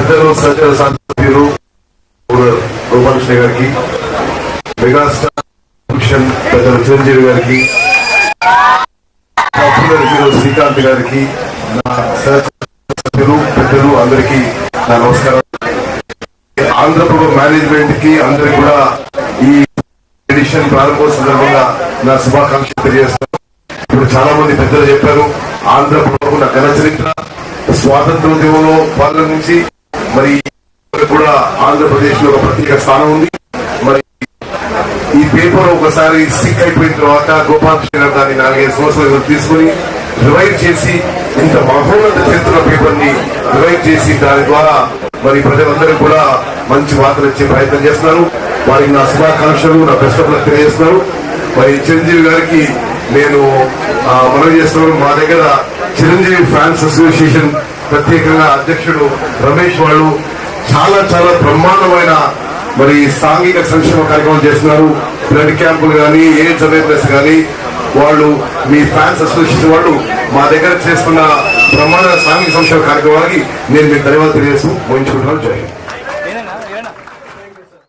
పెద్దలు సజ్జల సభ్యులు గోపాలకృష్ణ గారికి, మెగాస్టార్ పెద్దలు చిరంజీవి గారికి, పాపులర్ హీరో శ్రీకాంత్ గారికి, నా సభ్యులు పెద్దలు అందరికీ నా నమస్కారం. ఆంధ్రప్రభ మేనేజ్మెంట్ కి అందరికి కూడా ఈ ఎడిషన్ ప్రారంభోత్సవ సందర్భంగా నా శుభాకాంక్షలు తెలియజేస్తాను. ఇప్పుడు చాలా మంది పెద్దలు చెప్పారు, ఆంధ్రప్రభకు నా ఘన చరిత్ర స్వాతంత్రోద్యమంలో పాలన నుంచి మరి కూడా ఆంధ్రప్రదేశ్ లో ఒక ప్రత్యేక స్థానం ఉంది. మరి ఈ పేపర్ ఒకసారి సిక్ అయిపోయిన తర్వాత గోపాలకృష్ణ గారు దాన్ని 4-5 సంవత్సరాలు తీసుకుని రివైవ్ చేసి ఇంత మహోన్నత చరిత్ర పేపర్ ని రివైవ్ చేసి దాని ద్వారా మరి ప్రజలందరూ కూడా మంచి వార్తలు ఇచ్చే ప్రయత్నం చేస్తున్నారు. వారికి నా శుభాకాంక్షలు, నా బెస్ట్ ఆఫ్ లక్ తెలియజేస్తున్నారు. మరి చిరంజీవి గారికి నేను మనవి చేస్తున్నాను, మా దగ్గర చిరంజీవి ఫ్యాన్స్ అసోసియేషన్ ప్రత్యేకంగా అధ్యక్షుడు రమేష్ వాళ్ళు చాలా చాలా బ్రహ్మాండమైన మరి సాంఘిక సంక్షేమ కార్యక్రమం చేస్తున్నారు. బ్లడ్ క్యాంపులు కానీ, ఎయిడ్స్ అవేర్నెస్ కానీ, వాళ్ళు మీ ఫ్యాన్స్ అసోసియేషన్ వాళ్ళు మా దగ్గర చేసుకున్న బ్రహ్మాండ సాంఘిక సంక్షేమ కార్యక్రమానికి నేను మీకు ధన్యవాదాలు తెలియజేస్తూ ముగించుకుంటున్నాను. జై హింద్.